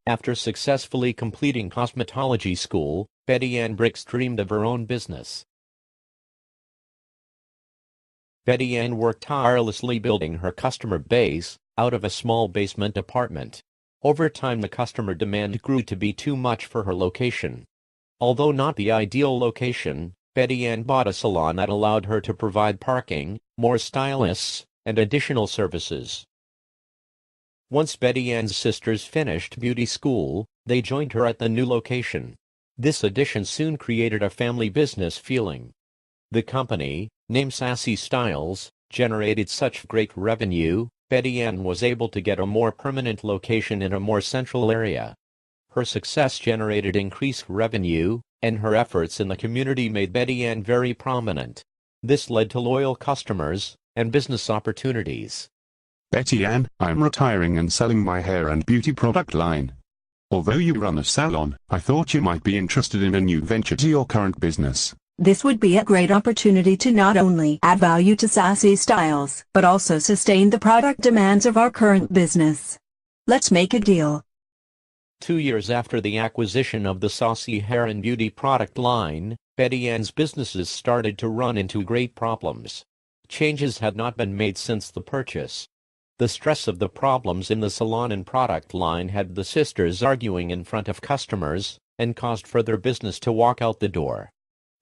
After successfully completing cosmetology school, Betty Ann Bricks dreamed of her own business. Betty Ann worked tirelessly building her customer base out of a small basement apartment. Over time, the customer demand grew to be too much for her location. Although not the ideal location, Betty Ann bought a salon that allowed her to provide parking, more stylists, and additional services. Once Betty Ann's sisters finished beauty school, they joined her at the new location. This addition soon created a family business feeling. The company, named Sassy Styles, generated such great revenue, Betty Ann was able to get a more permanent location in a more central area. Her success generated increased revenue, and her efforts in the community made Betty Ann very prominent. This led to loyal customers and business opportunities. Betty Ann, I'm retiring and selling my hair and beauty product line. Although you run a salon, I thought you might be interested in a new venture to your current business. This would be a great opportunity to not only add value to Sassy Styles, but also sustain the product demands of our current business. Let's make a deal. 2 years after the acquisition of the Saucy hair and beauty product line, Betty Ann's businesses started to run into great problems. Changes had not been made since the purchase. The stress of the problems in the salon and product line had the sisters arguing in front of customers, and caused further business to walk out the door.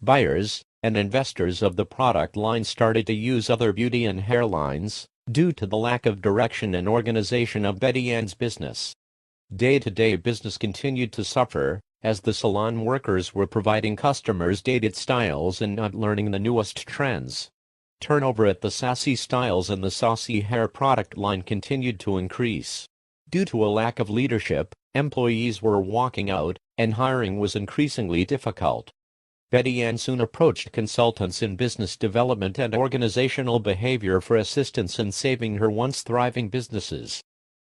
Buyers and investors of the product line started to use other beauty and hair lines, due to the lack of direction and organization of Betty Ann's business. Day-to-day business continued to suffer, as the salon workers were providing customers dated styles and not learning the newest trends. Turnover at the Sassy Styles and the Saucy hair product line continued to increase. Due to a lack of leadership, employees were walking out, and hiring was increasingly difficult. Betty Ann soon approached consultants in business development and organizational behavior for assistance in saving her once thriving businesses.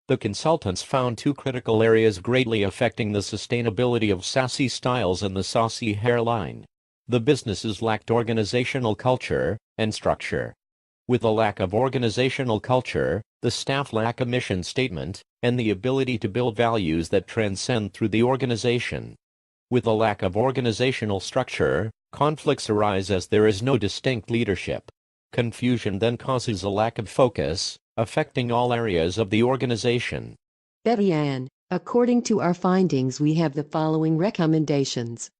The consultants found two critical areas greatly affecting the sustainability of Sassy Styles and the Saucy hair line. The businesses lacked organizational culture and structure. With a lack of organizational culture, the staff lack a mission statement and the ability to build values that transcend through the organization. With a lack of organizational structure, conflicts arise as there is no distinct leadership. Confusion then causes a lack of focus, affecting all areas of the organization. Betty Ann, according to our findings, we have the following recommendations.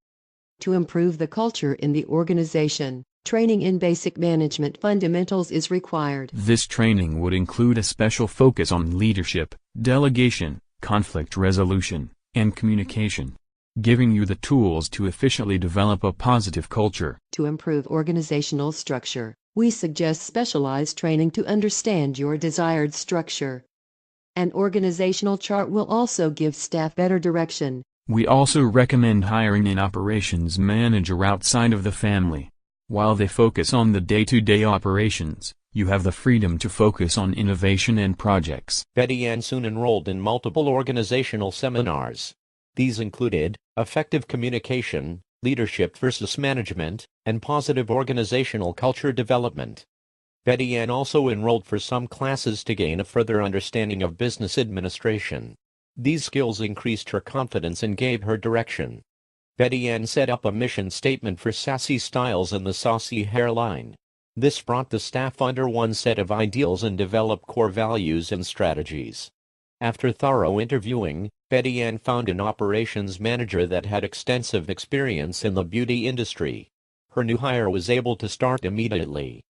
To improve the culture in the organization, training in basic management fundamentals is required. This training would include a special focus on leadership, delegation, conflict resolution, and communication, giving you the tools to efficiently develop a positive culture. To improve organizational structure, we suggest specialized training to understand your desired structure. An organizational chart will also give staff better direction. We also recommend hiring an operations manager outside of the family. While they focus on the day-to-day operations, you have the freedom to focus on innovation and projects. Betty Ann soon enrolled in multiple organizational seminars. These included effective communication, leadership versus management, and positive organizational culture development. Betty Ann also enrolled for some classes to gain a further understanding of business administration. These skills increased her confidence and gave her direction. Betty Ann set up a mission statement for Sassy Styles and the Saucy hair line. This brought the staff under one set of ideals and developed core values and strategies. After thorough interviewing, Betty Ann found an operations manager that had extensive experience in the beauty industry. Her new hire was able to start immediately.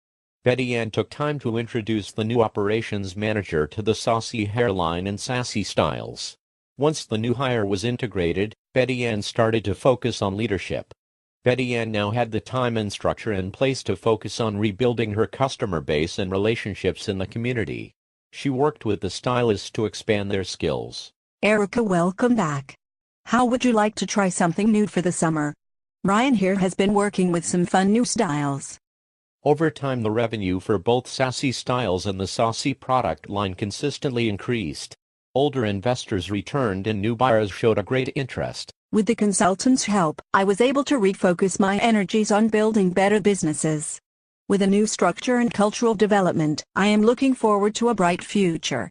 Betty Ann took time to introduce the new operations manager to the Saucy hair line and Sassy Styles. Once the new hire was integrated, Betty Ann started to focus on leadership. Betty Ann now had the time and structure in place to focus on rebuilding her customer base and relationships in the community. She worked with the stylists to expand their skills. Erica, welcome back. How would you like to try something new for the summer? Ryan here has been working with some fun new styles. Over time, the revenue for both Sassy Styles and the Saucy product line consistently increased. Older investors returned and new buyers showed a great interest. With the consultants' help, I was able to refocus my energies on building better businesses. With a new structure and cultural development, I am looking forward to a bright future.